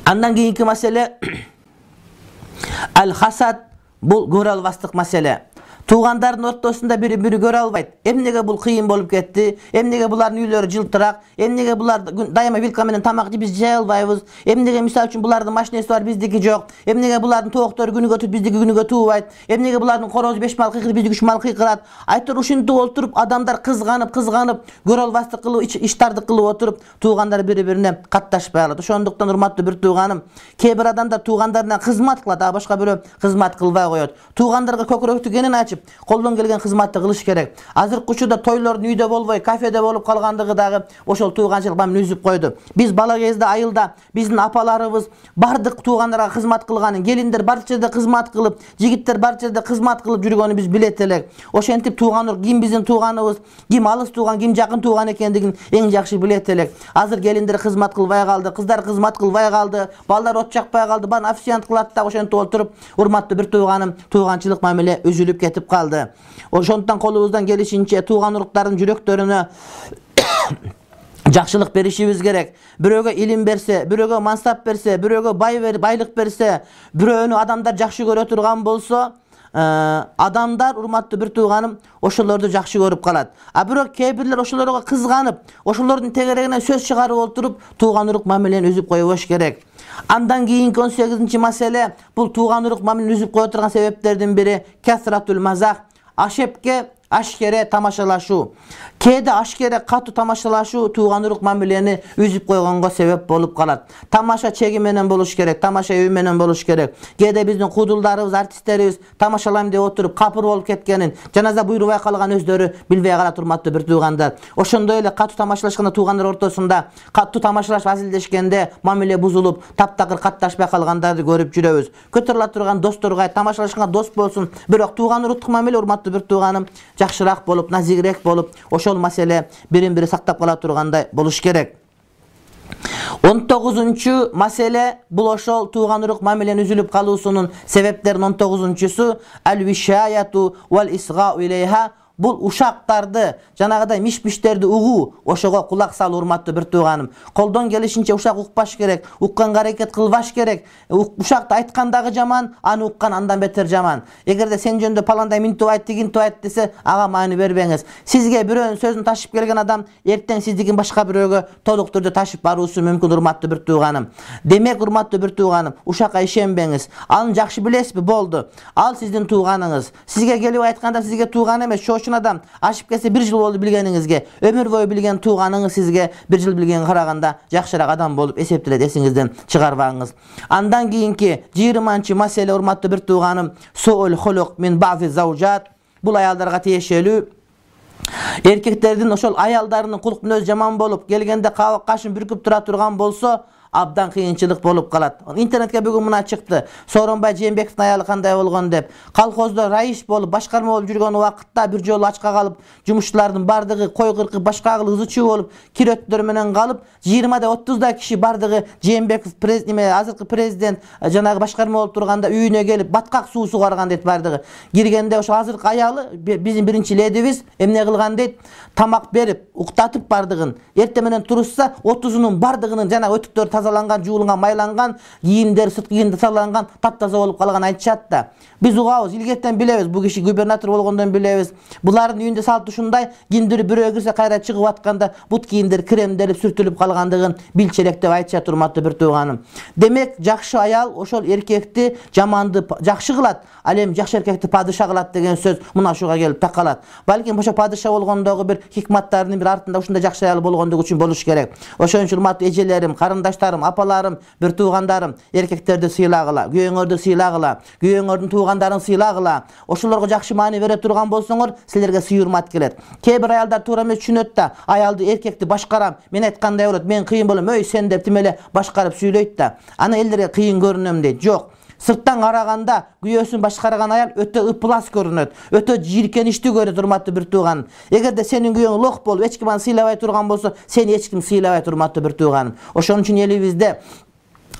Андан кийинки маселе al-hasad, бул көрө албастык маселе. Туғандардың ортосында бири-бири көрө албайт. Эмнеге бул кыйын болуп кетти? Эмнеге булардын үйлөрү жылтырак? Эмнеге булар дайыма вилка менен тамак жеп биз жей албайбыз? Эмнеге мисалы үчүн булардын машинеси бар, биздики жок? Эмнеге булардын тооктору күнүгө туп, биздики күнүгө туубайт? Эмнеге булардын корозу 5 мал кыйкырып, биздики 3 мал кыйкырат? Айтор ушинтип олтуруп, адамдар кызганып, көрө албастык кылып, иштарды кылып отуруп, туугандар бири-бирине катташпай алат. Ошондуктан урматтуу бир тууганым, кээ бир адамдар туугандарына кызмат кылат, а башка бирөө кызмат кылбай коет. Туугандарга көкүрөктү кенен ачып, колдон келген кызматты кылыш керек. Азыркы учурда тойлордун үйдө болбой, кафеде болуп калгандыгы дагы ошол тууганчылык мамиле үзүп койду. Биз бала кезде айылда биздин апаларыбыз бардык туугандарга кызмат кылганын, келиндер барча жерде кызмат кылып, жигиттер барча жерде кызмат кылып жүргөнүн биз билет элек. Ошентип тууган ким биздин тууганыбыз, ким алыс тууган, ким жакын тууган экендигин эң жакшы билет элек. Азыр келиндер кызмат кылбай калды, кыздар кызмат кылбай калды, балдар от жакпай калды, баары официант кылат да ошентип отуруп, урматтуу бир тууганым, тууганчылык мамиле үзүлүп кетип калды. Ошондуктан колубуздан келишинче тууган уруктардын жүрөктөрүнө жакшылык беришибиз керек. Бирөөгө илим берсе, бирөөгө мансап берсе, бирөөгө байлык берсе, бирөөнү адамдар жакшы көрө турган болсо, адамдар урматтуу бир тууганым ошолорду жакшы көрүп калат. А бирок кээ бирлер ошолорго кызганып, ошолордун тегерегинен сөз чыгарып отуруп, тууган урук мамилени үзүп койбош керек. Андан кийинки 18-чи маселе, бул тууган урук мамилени үзүп кое турган себептердин бири касратул мазах, ашепке ашкере тамашалашуу. Кээде ашкере катуу тамашалашуу тууган урук мамилени үзүп койгонго себеп болуп калат. Тамаша чеги менен болуш керек, тамаша үй менен болуш керек. Кээде биздин кудулдарыбыз, артисттерибиз тамашалайм деп отуруп капыр болуп кеткенин, жаназа буйрубай калган өздөрү билбей калат, урматтуу бир туугандар. Ошондой эле катуу тамашалашканда туугандар ортосунда катуу тамашалашып азилдешкенде мамиле бузулуп, таптакыр катташпай калгандарды көрүп жүрөбүз. Көтөрүлө турган досторго тамашалашканга дос болсун, бирок тууган уруктук мамиле урматтуу бир тууганым жакшыраак болуп, назигирээк болуп, ошол маселе бирин-бири сактап кала тургандай болуш керек. 19-чу маселе бул ошол тууган урук мамилени үзүлүп калуусунун себептеринин 19-чусу ал-вишаяту вал исгау илейха. Бул ушактарды, жанагыдай миш-миштерди угуу, ошого кулак салуу, урматтуу бир тууганым. Колдон келишинче ушак укпаш керек, укканга аракет кылбаш керек. Ушакты айткандагы жаман, аны уккан андан бетер жаман. Эгерде сен жөнүндө паландай минтип айт, тигинтип айт десе, ага маани бербеңиз. Сизге бирөөнүн сөзүн ташып келген адам эртең сиздигин башка бирөөгө толук түрдө ташып баруусу мүмкүн, урматтуу бир тууганым. Демек, урматтуу бир тууганым, ушакка ишенбеңиз. Аны жакшы билесизби? Болду. Ал сиздин тууганыңыз. Сизге келип айтканда сизге тууган эмес, адам ашып келсе 1 жыл болду билгениңизге, өмүр бою билген тууганыңыз сизге 1 жыл билгенге караганда жакшыраак адам болуп эсептелет, эсиңизден чыгарбаңыз. Андан кийинки 20-чы маселе, урматтуу бир тууганым, суул хулук мин баъзи заужат. Бул аялдарга тиешелүү. Эркектердин ошол аялдарынын кулк мүнөзү жаман болуп, келгенде кашын бүркүп тура турган болсо, абдан кыйынчылык болуп калат. Интернетке бүгүн мына чыкты. Сооронбай Жээнбековдун аялы кандай болгон деп. Колхоздо раис болуп, башкарма болуп жүргөн убакытта бир жолу ачка калып, жумушчулардын бардыгы кой кыркып, башка кылып ызычуу болуп, кирөттөр менен калып, 20-30 киши бардыгы Жээнбеков азыркы президент жанагы башкарма болуп турганда үйүнө келип, баткак суу сугарган дейт бардыгы. Киргенде ошо азыркы аялы, биздин биринчи ледибиз эмне кылган дейт? Тамак берип, уктатып бардыгын. Эртең менен турушса, 30-унун бардыгынын жанагы өтүктөр тазаланган, жууланган, майланган, кийимдер, сырткы кийимдер тазаланган, таптаза болуп калган айтышат да. Биз угабыз, илгертен билебиз, бул киши губернатор болгондон билебиз. Булардын үйүндө салт ушундай, кимдир бирөө кирсе кайра чыгып атканда бут кийимдер кремделип, сүртүлүп калгандыгын билчерек деп айтышат, урматтуу бир тууганым. Демек, жакшы аял ошол эркекти жаманды жакшы кылат, ал эми жакшы эркекти падыша кылат деген сөз мына ушуга келип такалат. Балким ошо падыша болгондогу бир хикматтардын бир артында ушундай жакшы аял болгондугу үчүн болуш керек. Ошон үчүн урматтуу эжелерим, карындаштарым, апаларым, бир туугандарым, эркектерди сыйлагыла, күйөөңөрдү сыйлагыла, күйөөңөрдүн туугандарын сыйлагыла. Ошолорго жакшы маани бере турган болсоңор, силерге сый урмат келет. Кээ бир аялдар туура эмес түшүнөт да, аялды, эркекти башкарам, мен айткандай болот, мен кыйын болом, өй сен деп тимеле башкарып сүйлөйт да. Аны элдерге кыйын көрүнөм дейт. Жок. Сырттан караганда күйөөсүн башкарган аял өтө ыплас көрүнөт, өтө жийиркеничтүү көрүнөт, урматтуу бир тууганым. Эгерде сенин күйөөң лох болуп, эч ким аны сыйлабай турган болсо, сени эч ким сыйлабайт, урматтуу бир тууганым. Ошон үчүн элибизде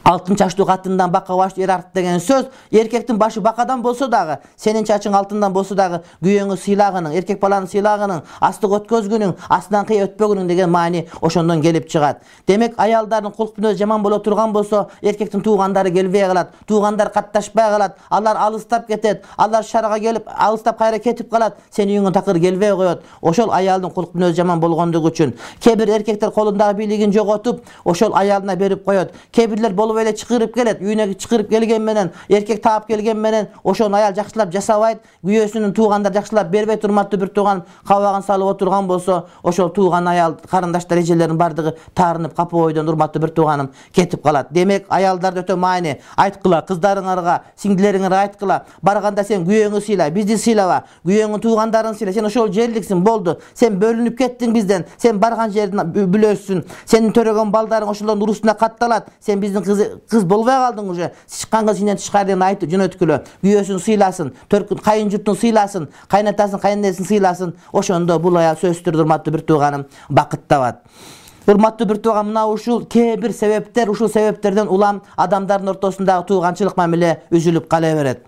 Altın çaşlı katından baka baş yer art degen söz. Erkektin başı bakadan bolsa dağı, senin çaçın altından bolsa dağı, güyöngü silagının, erkek balanın silagının, astık ötközgünün, aslan kıya ötpөгünün degen mani oşondan gelip çıgat. Demek ayaldarın kulpunu jaman bola turgan bolsa, erkektin tuğandары gelbey kalat, tuğandar kattaşpay kalat, allar alыстap ketet, allar şarga gelip alыстap kayra ketip kalat, senin yüngün takır gelbey koyot. Oşol ayaldın kulpunu jaman bolgondugu üçün. Kebir erkekler kolundağı biligin jogotup, oşol ayalına berip koyot. Kebirler bolu böyle çıkırıp gelet, üyüne çıkırıp gelgen menen, erkek taap gelgen menen, oşon ayal jakşılap jasabayt, güyösünün tuğandar jakşılap berbey turmatты bir tuğan kavagın salıp oturgan bolsa, oşol tuğan ayal karındaşlar ejelerin bardığı tarınıp kapı oydan urmatты bir tuğanım ketip kalat. Demek ayalдар ötö mayne, aytkıla kızlarыңarga, singdileriңarga aytkıla, barganda sen güyöңü sila, bizi silaba, güyöңün tuğandarın sila, sen oşol jerliksin boldu, sen bölünüp kettin bizden, sen bargan jerin bülössün, senin törögen baldarың oşoldan urusuna kattalat, sen bizden kız bolbay kaldın uje. Çıkan kız yine çıkardığın ayıp jönötkülü. Güyösün sıylasın, kayın jurtun sıylasın, kaynatasın, kayınnesin sıylasın. Oşonda bulaya sözdürdürmatты bir tuğanım bakıttabat. Hurmatlı bir tuğan mına uşul kebir sebepler, uşul sebeplerden ulam adamların ortasında tuğançılık mamile üzülüp kala beret.